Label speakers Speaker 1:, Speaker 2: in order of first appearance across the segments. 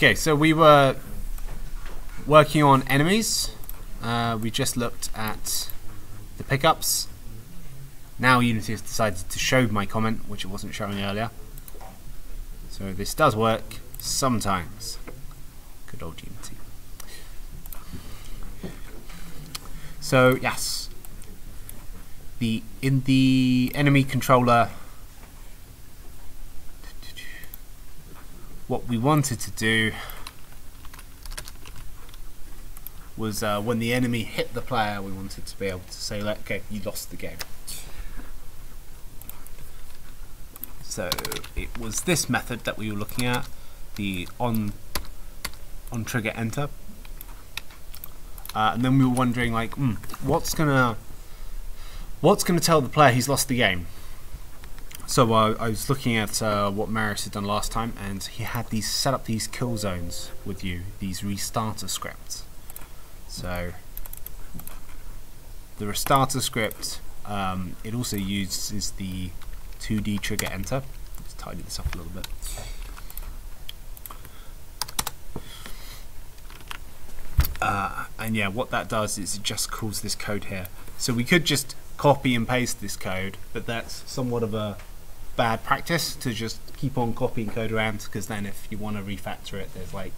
Speaker 1: Okay, so we were working on enemies. We just looked at the pickups. Now Unity has decided to show my comment, which it wasn't showing earlier. So this does work sometimes. Good old Unity. So yes, in the enemy controller, what we wanted to do was when the enemy hit the player, we wanted to be able to say, okay, you lost the game. So it was this method that we were looking at, the on trigger enter, and then we were wondering, like, what's gonna tell the player he's lost the game? So I was looking at what Marius had done last time, and he had set up these kill zones with you, these restarter scripts. So the restarter script, it also uses the 2D trigger enter. Let's tidy this up a little bit. And yeah, what that does is it just calls this code here. So we could just copy and paste this code, but that's somewhat of a bad practice to just keep on copying code around, because then if you want to refactor it, there's like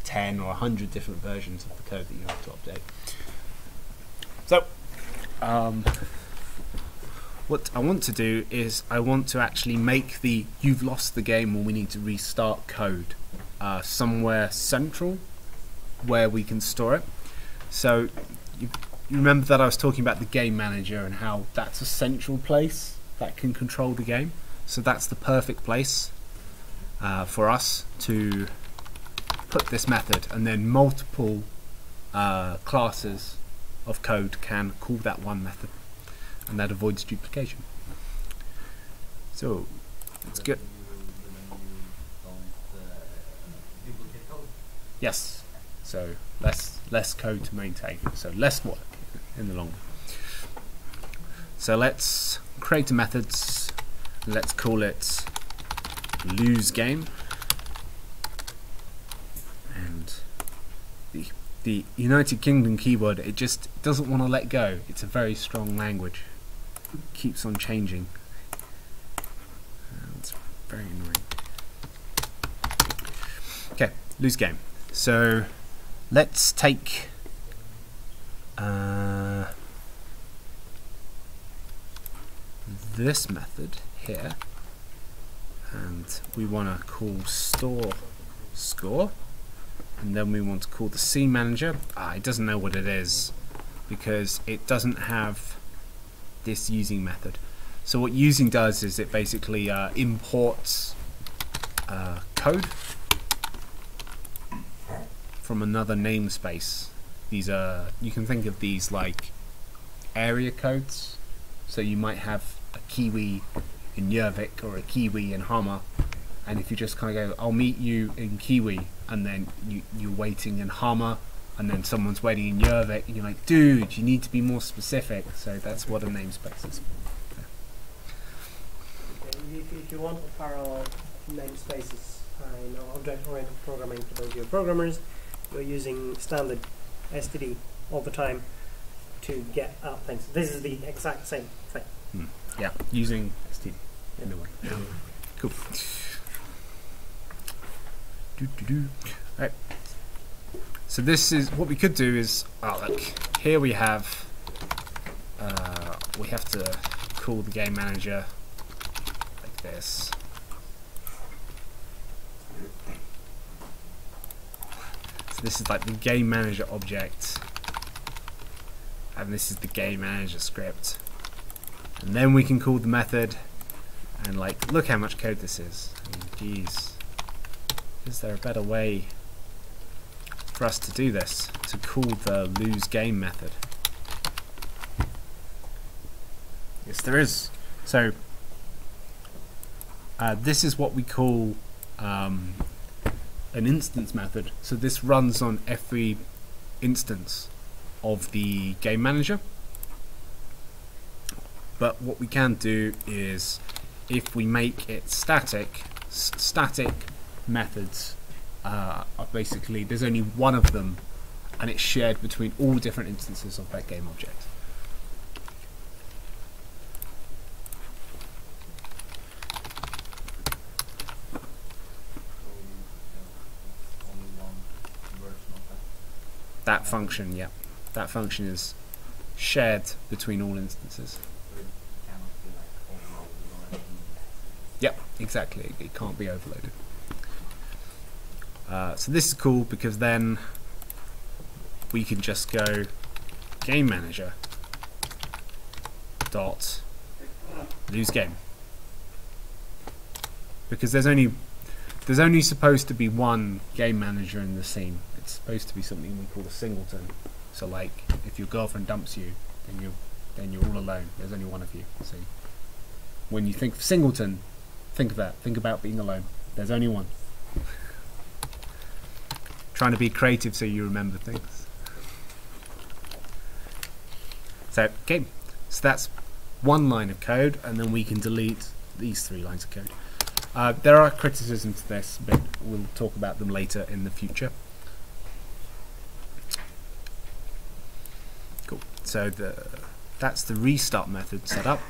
Speaker 1: 10 or 100 different versions of the code that you have to update. So what I want to do is I want to actually make the "you've lost the game" when we need to restart code somewhere central where we can store it. So you remember that I was talking about the game manager and how that's a central place that can control the game. So that's the perfect place for us to put this method, and then multiple classes of code can call that one method, and that avoids duplication. So let's get yes. So less code to maintain, so less work in the long run. So let's create a method. Let's call it lose game, and the United Kingdom keyword, it just doesn't want to let go. It's a very strong language. It keeps on changing. It's very annoying. Okay, lose game. So let's take this method here, and we want to call store score, and then we want to call the scene manager. It doesn't know what it is because it doesn't have this using method. So what using does is it basically imports code from another namespace. These are, you can think of these like area codes. So you might have a Kiwi in Jorvik or a Kiwi in Hammer, and if you just kind of go, I'll meet you in Kiwi, and then you're waiting in Hammer, and then someone's waiting in Jorvik, and you're like, dude, you need to be more specific. So that's what a namespace is.
Speaker 2: Okay. If you want parallel namespaces in object-oriented programming for those of you programmers, you're using standard STD all the time to get out things. This is the exact same thing.
Speaker 1: Yeah, using STD in a way. Yeah. Cool. Right. So this is what we could do is, look, here we have to call the game manager like this. So this is like the game manager object, and this is the game manager script, and then we can call the method, and like, look how much code this is. I mean, geez, is there a better way for us to do this, to call the lose game method? Yes, there is. So this is what we call an instance method. So this runs on every instance of the game manager. But what we can do is, if we make it static methods basically there's only one of them, and it's shared between all different instances of that game object. That function, yeah, that function is shared between all instances. Yep, exactly. It can't be overloaded. So this is cool because then we can just go game manager dot lose game, because there's only supposed to be one game manager in the scene. It's supposed to be something we call a singleton. So like if your girlfriend dumps you, then you're all alone. There's only one of you. So when you think of singleton, think of that. Think about being alone. There's only one. Trying to be creative so you remember things. So okay, so that's one line of code, and then we can delete these 3 lines of code. There are criticisms to this, but we'll talk about them later in the future. Cool. So that's the restart method set up.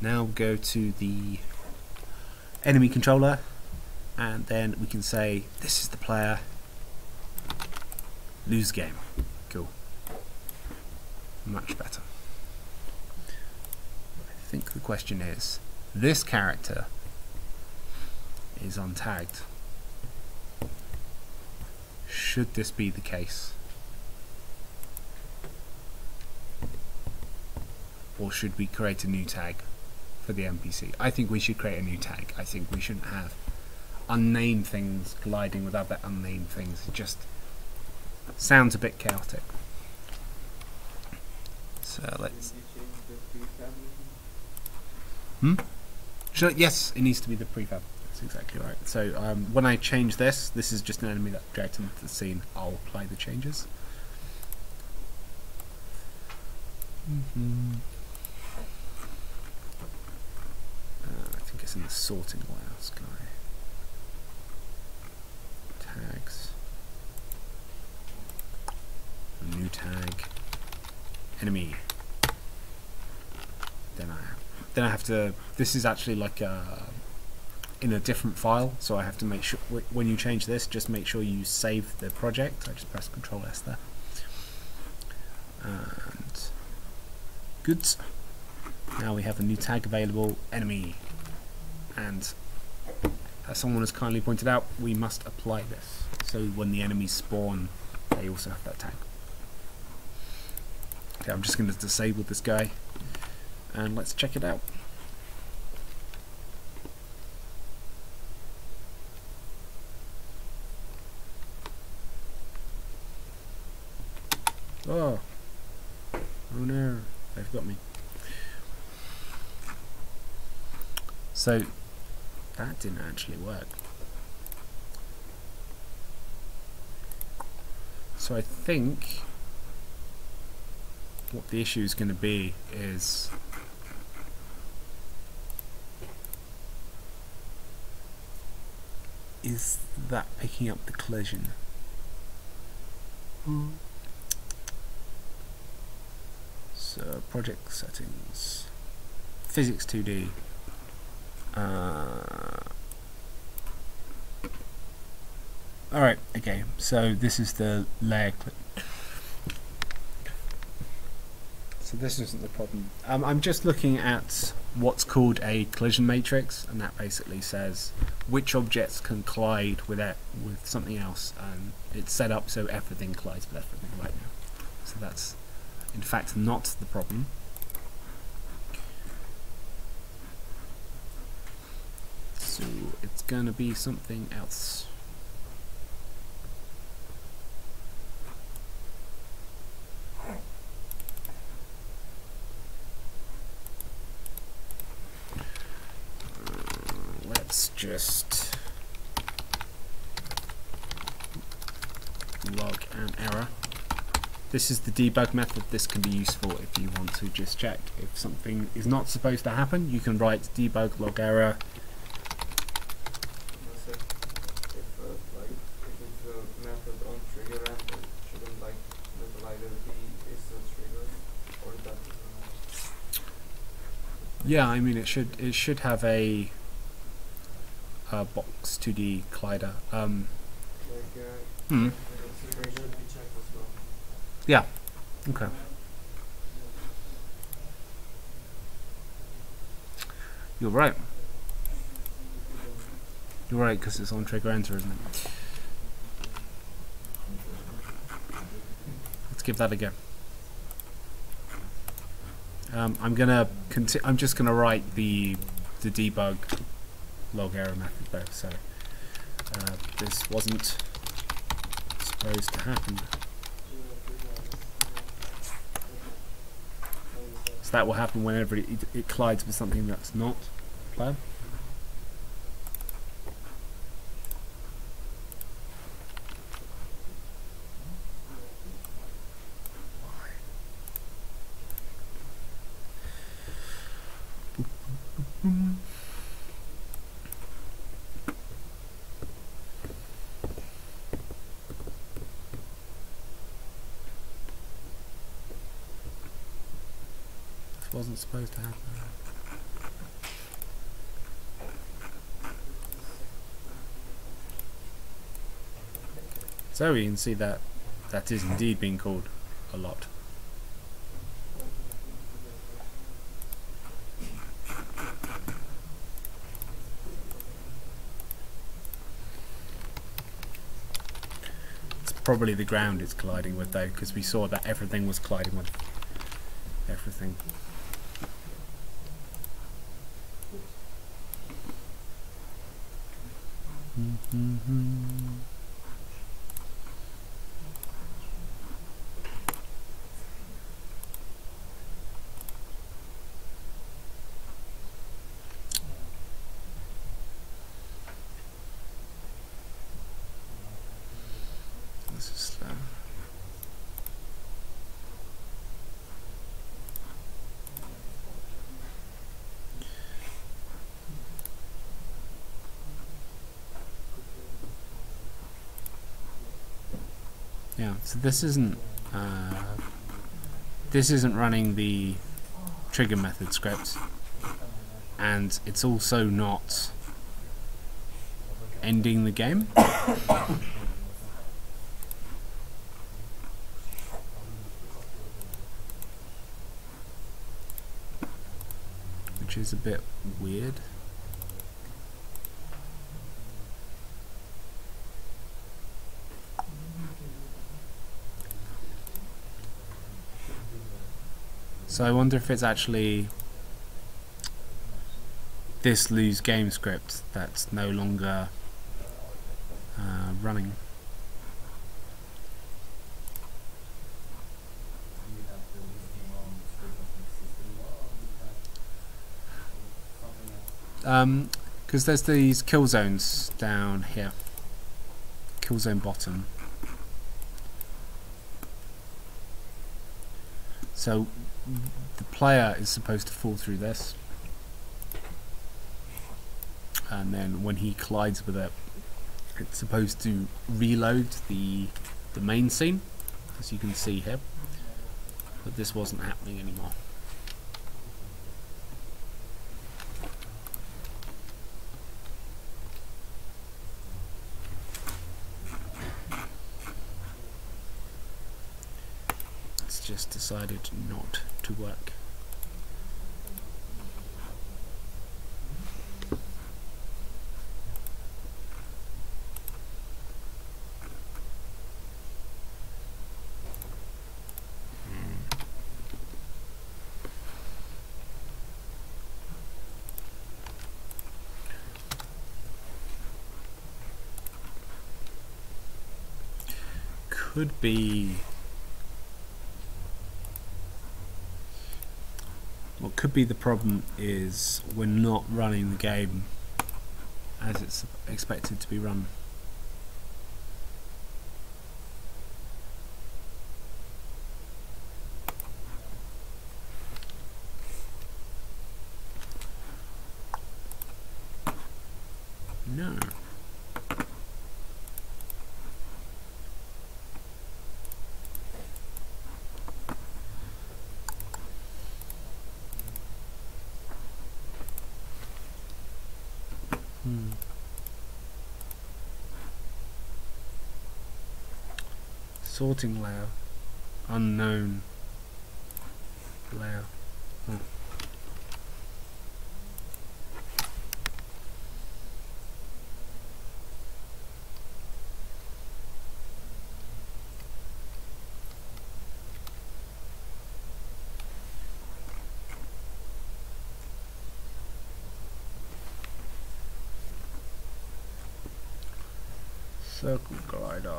Speaker 1: Now go to the enemy controller, and then we can say this is the player. Lose game. Cool. Much better. I think the question is, this character is untagged. Should this be the case? Or should we create a new tag for the NPC? I think we should create a new tag. I think we shouldn't have unnamed things colliding with other unnamed things. It just sounds a bit chaotic. So let's... Yes, it needs to be the prefab. That's exactly right. So when I change this is just an enemy that dragged into the scene. I'll apply the changes. I think it's in the sorting layouts guy. Tags. New tag. Enemy. Then I have to. This is actually like in a different file, so I have to make sure when you change this, just make sure you save the project. I just press Control S there. And good. Now we have a new tag available, enemy, and as someone has kindly pointed out, we must apply this. So when the enemies spawn, they also have that tag. Okay, I'm just going to disable this guy, and let's check it out. Oh no, they've got me. So that didn't actually work. So I think what the issue is going to be is that picking up the collision. So project settings, physics 2D. Alright, okay, so this is the layer clip. So this isn't the problem. I'm just looking at what's called a collision matrix, and that basically says which objects can collide with something else, and it's set up so everything collides with everything right now. So that's in fact not the problem. So it's gonna be something else. Let's just log an error. This is the debug method. This can be useful if you want to just check if something is not supposed to happen. You can write debug log error. Yeah, I mean it should have a box 2D collider. Hmm. Yeah. Okay. You're right. You're right because it's on trigger enter, isn't it? Let's give that a go. I'm just gonna write the debug log error method though. So this wasn't supposed to happen. So that will happen whenever it collides with something that's not player. This wasn't supposed to happen. So you can see that that is indeed being called a lot. It's probably the ground it's colliding with though, because we saw that everything was colliding with everything. This is slow. Yeah, so this isn't running the trigger method script, and it's also not ending the game. Which is a bit weird. So I wonder if it's actually this lose game script that's no longer running. Because there's these kill zones down here. Kill zone bottom. So the player is supposed to fall through this, and then when he collides with it, it's supposed to reload the main scene, as you can see here, but this wasn't happening anymore. It's just decided not to work. Could be, what could be the problem is we're not running the game as it's expected to be run. No. Sorting layer. Unknown layer. Circle glider.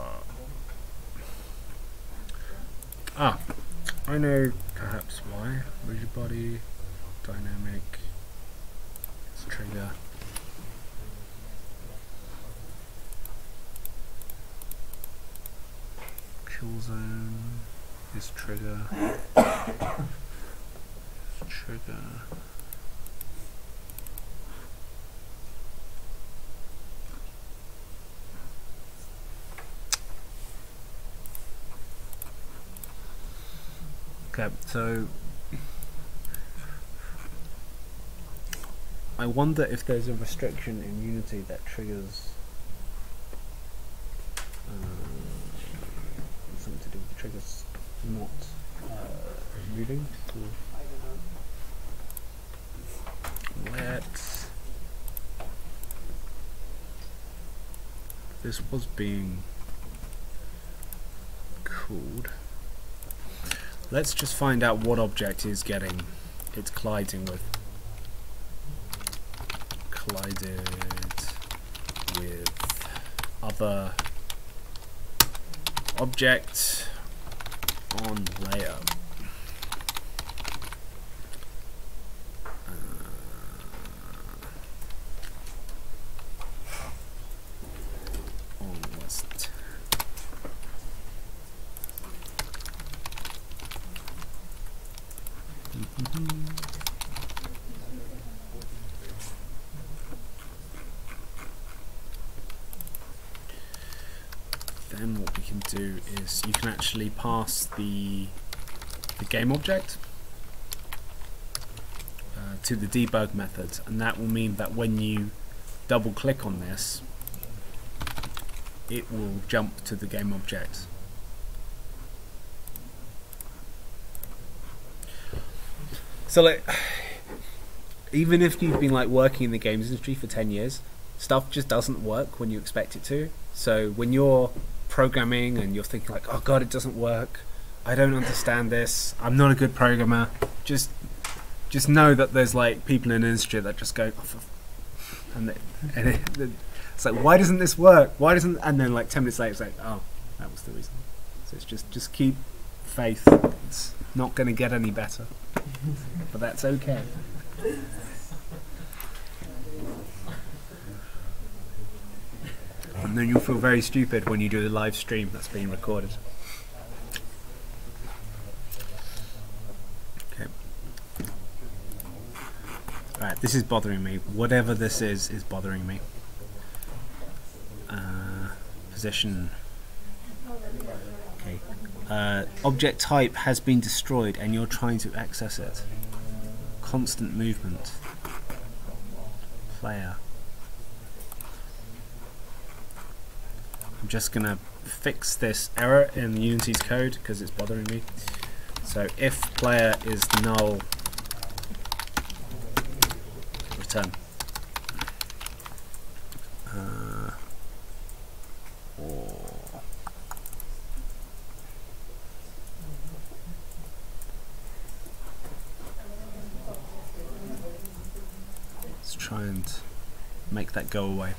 Speaker 1: Ah, I know perhaps why. Rigid body, dynamic, it's trigger. Kill zone is trigger. Trigger. Okay, so I wonder if there's a restriction in Unity that triggers something to do with the triggers not moving. Let's. This was being called. Let's just find out what object is getting it's colliding with. Collided with other object on layer. On list. Then what we can do is you can actually pass the game object to the debug method, and that will mean that when you double click on this, it will jump to the game object. So like, even if you've been like working in the games industry for 10 years, stuff just doesn't work when you expect it to. So when you're programming and you're thinking like, oh god, it doesn't work, I don't understand this, I'm not a good programmer, just know that there's like people in the industry that just go, and it's like, why doesn't this work? Why doesn't? And then like 10 minutes later, it's like, oh, that was the reason. So it's just keep faith. It's not going to get any better, but that's okay. And then you'll feel very stupid when you do the live stream that's being recorded. Okay. Alright, this is bothering me. Whatever this is bothering me. Position. Okay. Object type has been destroyed and you're trying to access it. Constant movement. Player. I'm just gonna fix this error in Unity's code because it's bothering me. So if player is null, return. Let's try and make that go away.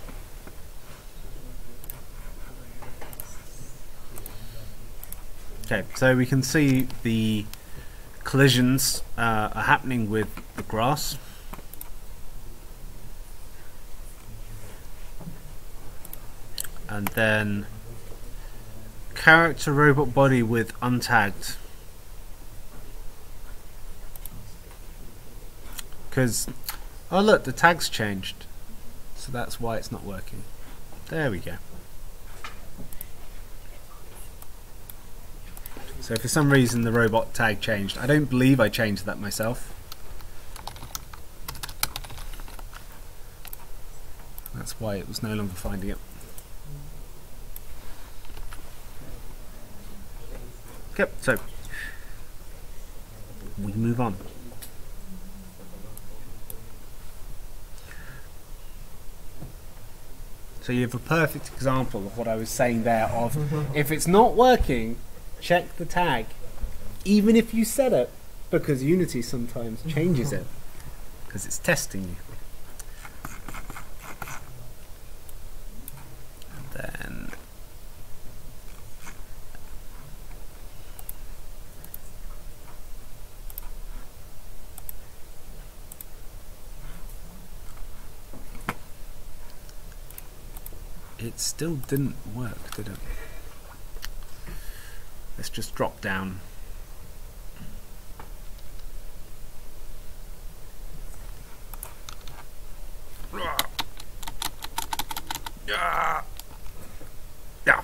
Speaker 1: Okay, so we can see the collisions are happening with the grass. And then character robot body with untagged. Because, oh look, the tag's changed. So that's why it's not working. There we go. So for some reason the robot tag changed. I don't believe I changed that myself. That's why it was no longer finding it. Okay, so we move on. So you have a perfect example of what I was saying there of if it's not working, check the tag, even if you set it, because Unity sometimes changes it, because it's testing you. And then it still didn't work, did it? Let's just drop down. Yeah.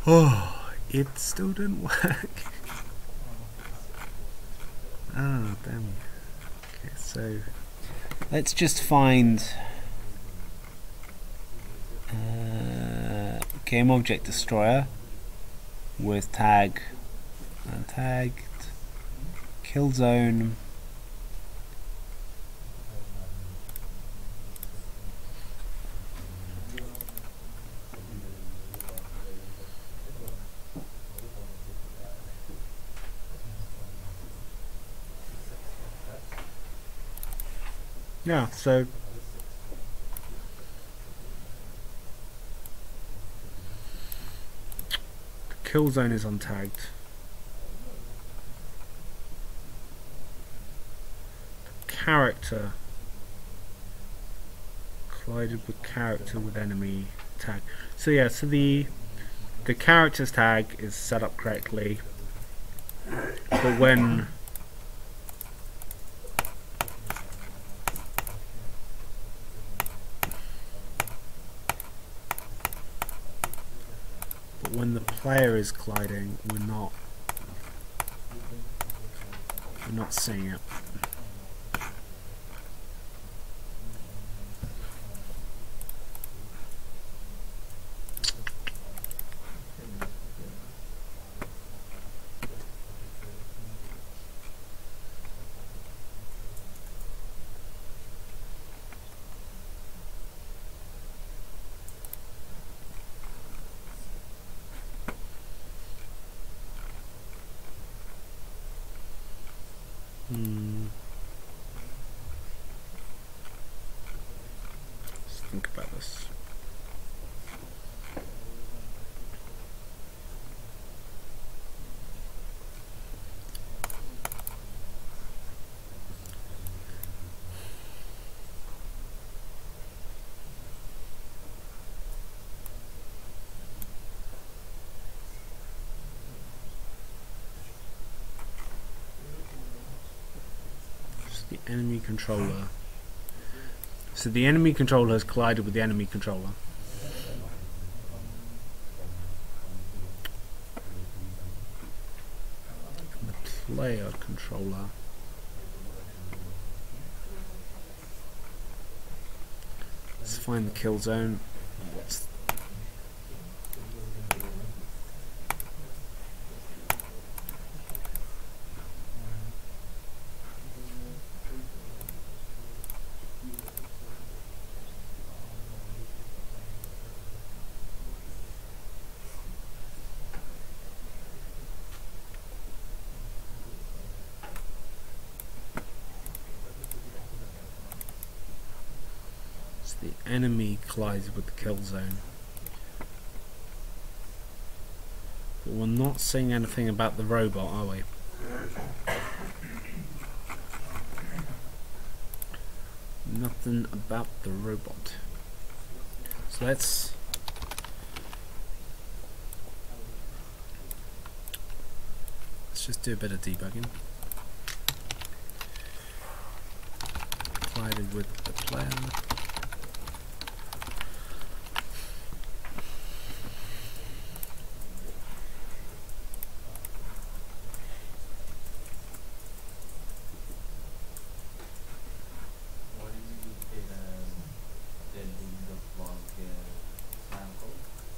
Speaker 1: Oh, it still didn't work. Oh, damn. Okay, so let's just find game object destroyer with tag untagged, kill zone, yeah, so the kill zone is untagged. Character collided with character with enemy tag. So yeah, so the character's tag is set up correctly, but when the player is colliding, we're not seeing it. Let's think about this. The enemy controller. So the enemy controller has collided with the enemy controller. And the player controller let's find the kill zone. What's the enemy collides with the kill zone. But we're not seeing anything about the robot, are we? Nothing about the robot. So let's just do a bit of debugging. Collided with the player.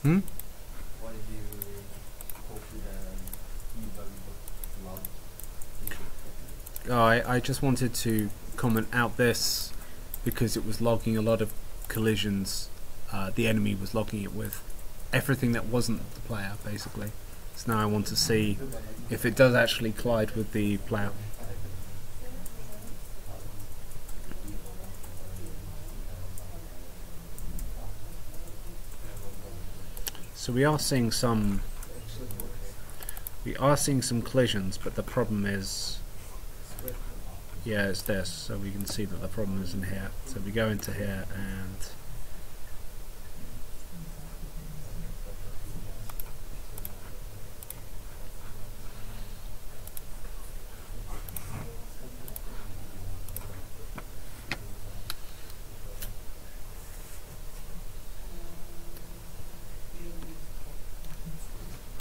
Speaker 1: Hmm?
Speaker 3: Why did you copy the debug log?
Speaker 1: I just wanted to comment out this because it was logging a lot of collisions. The enemy was logging it with everything that wasn't the player, basically. So now I want to see if it does actually collide with the player. So we are seeing some collisions, but the problem is, yeah, it's this. So we can see that the problem is in here. So we go into here and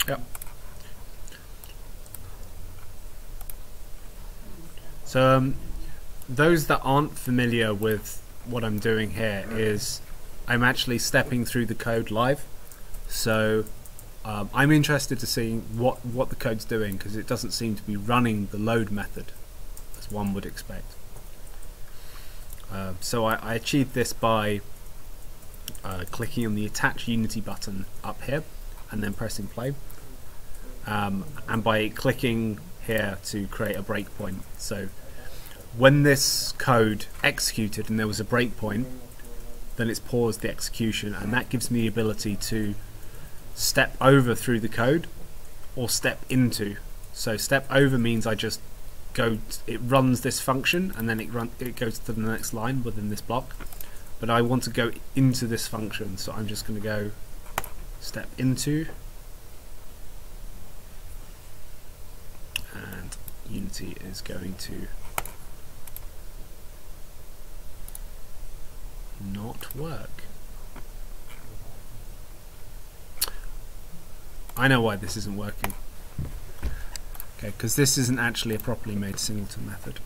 Speaker 1: yep. So those that aren't familiar with what I'm doing here is I'm actually stepping through the code live. So I'm interested to see what the code's doing, because it doesn't seem to be running the load method as one would expect. So I achieved this by clicking on the attach Unity button up here and then pressing play, and by clicking here to create a breakpoint. So when this code executed and there was a breakpoint, then it's paused the execution, and that gives me the ability to step over through the code or step into. So step over means I just go, it runs this function and then it goes to the next line within this block, but I want to go into this function, so I'm just going to go step into, and Unity is going to not work. I know why this isn't working. Okay, because this isn't actually a properly made singleton method.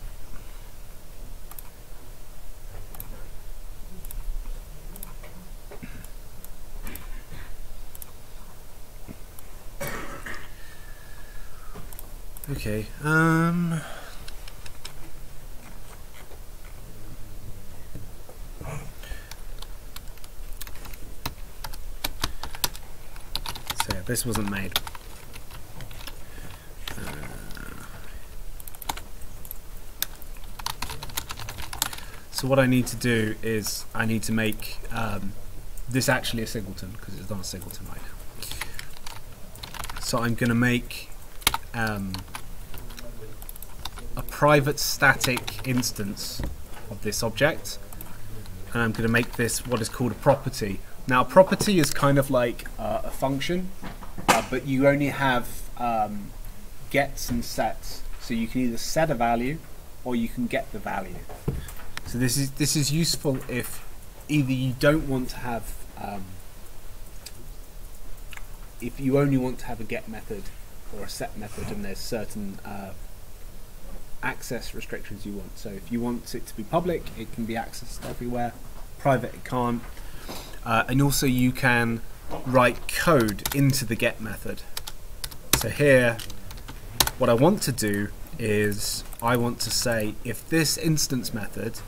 Speaker 1: Okay, so yeah, this wasn't made. So what I need to do is I need to make this actually a singleton, because it's not a singleton right now. So I'm going to make a private static instance of this object, and I'm going to make this what is called a property. Now a property is kind of like a function, but you only have gets and sets, so you can either set a value or you can get the value. So this is useful if either you don't want to have if you only want to have a get method or a set method, and there's certain access restrictions you want. So if you want it to be public, it can be accessed everywhere. Private, it can't. And also you can write code into the get method. So here, what I want to do is I want to say if this instance method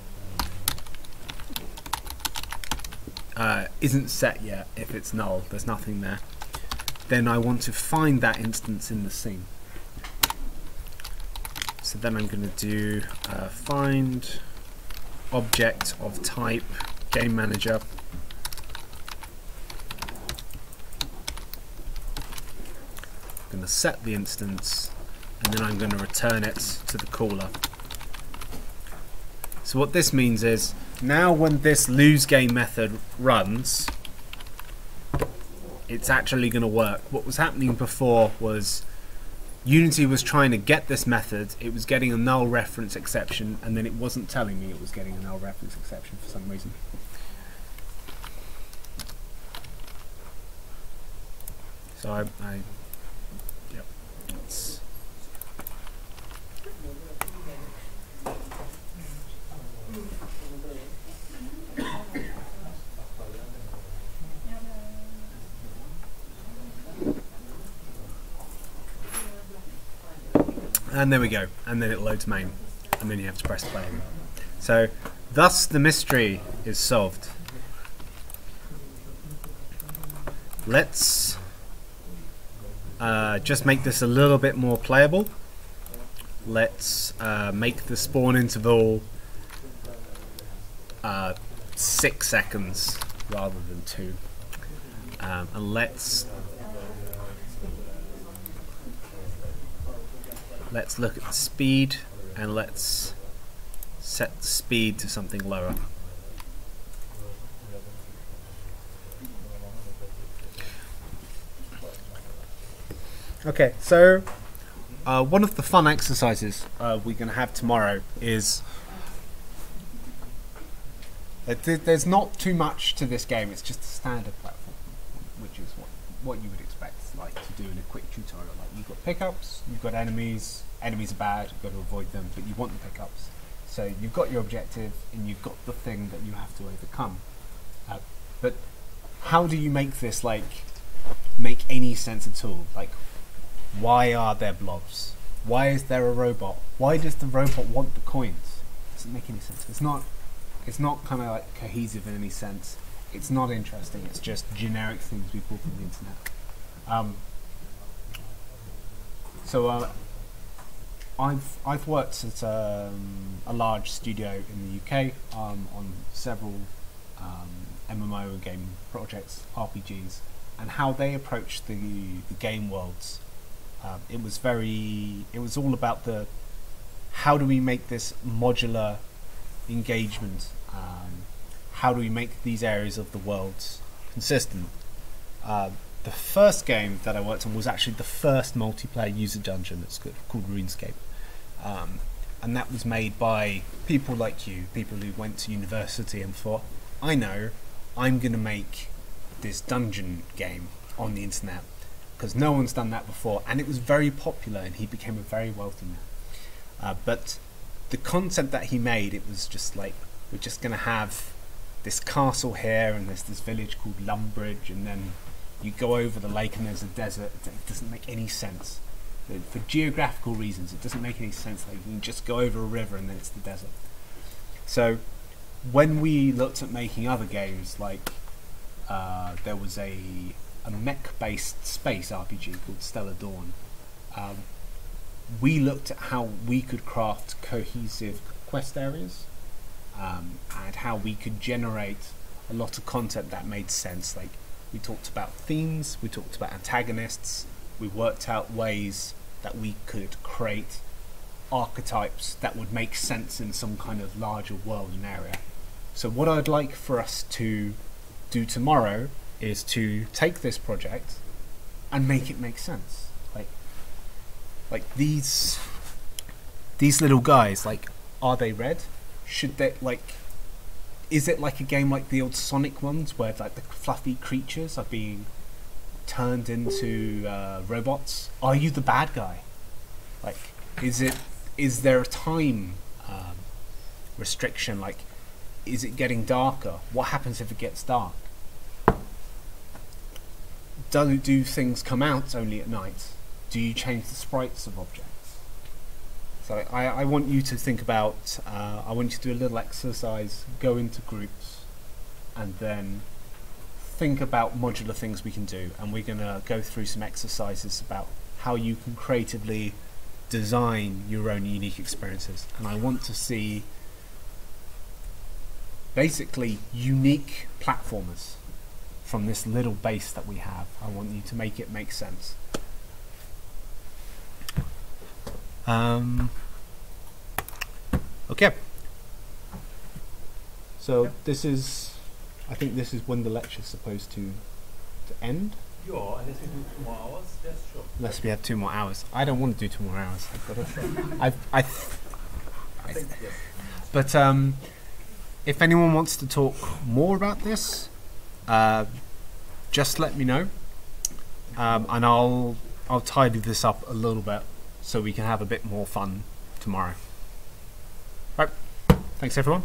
Speaker 1: isn't set yet, if it's null, there's nothing there, then I want to find that instance in the scene. So then I'm going to do find object of type game manager. I'm going to set the instance, and then I'm going to return it to the caller. So what this means is, now when this lose game method runs, it's actually going to work. What was happening before was Unity was trying to get this method, it was getting a null reference exception, and then it wasn't telling me it was getting a null reference exception for some reason. So yep, it's And there we go. And then it loads main. And then you have to press play. So, thus the mystery is solved. Let's just make this a little bit more playable. Let's make the spawn interval 6 seconds rather than 2. And let's look at the speed, and let's set the speed to something lower. Okay, so one of the fun exercises we're going to have tomorrow is there's not too much to this game. It's just a standard platform, which is what you would expect, like to do in a quick tutorial. Like, you've got pickups, you've got enemies. Enemies are bad, you've got to avoid them, but you want the pickups. So you've got your objective, and you've got the thing that you have to overcome. But how do you make this make any sense at all? Like, why are there blobs? Why is there a robot? Why does the robot want the coins? It doesn't make any sense. It's not kind of like cohesive in any sense. It's not interesting. It's just generic things we pull from the internet. So I've worked at a large studio in the UK on several MMO game projects, RPGs, and how they approach the game worlds. It was all about how do we make this modular engagement? How do we make these areas of the worlds consistent? The first game that I worked on was actually the first multiplayer user dungeon that's called Runescape. And that was made by people like you, people who went to university and thought, I know, I'm going to make this dungeon game on the internet, because no one's done that before, and it was very popular, and he became a very wealthy man. But the concept that he made, it was just like, we're just going to have this castle here, and there's this village called Lumbridge, and then you go over the lake and there's a desert. It doesn't make any sense. For geographical reasons, it doesn't make any sense. Like, you can just go over a river and then it's the desert. So when we looked at making other games, like there was a mech-based space RPG called Stellar Dawn, we looked at how we could craft cohesive quest areas, and how we could generate a lot of content that made sense. Like, we talked about themes, we talked about antagonists, we worked out ways that we could create archetypes that would make sense in some kind of larger world and area. So what I'd like for us to do tomorrow is to take this project and make it make sense. Like these little guys, like, are they red? Should they, like, is it like a game like the old Sonic ones where like the fluffy creatures are being turned into robots? Are you the bad guy? Like, is there a time restriction? Like, is it getting darker? What happens if it gets dark? Do things come out only at night? Do you change the sprites of objects? So I want you to think about, I want you to do a little exercise, go into groups, and then think about modular things we can do. And we're going to go through some exercises about how you can creatively design your own unique experiences. And I want to see basically unique platformers from this little base that we have. I want you to make it make sense. Okay. So this is, I think this is when the lecture's supposed to end.
Speaker 3: Yeah, unless we do 2 more hours, that's sure.
Speaker 1: Unless we have 2 more hours. I don't want to do 2 more hours. I think yes. But if anyone wants to talk more about this, just let me know, and I'll tidy this up a little bit so we can have a bit more fun tomorrow. Right. Thanks everyone.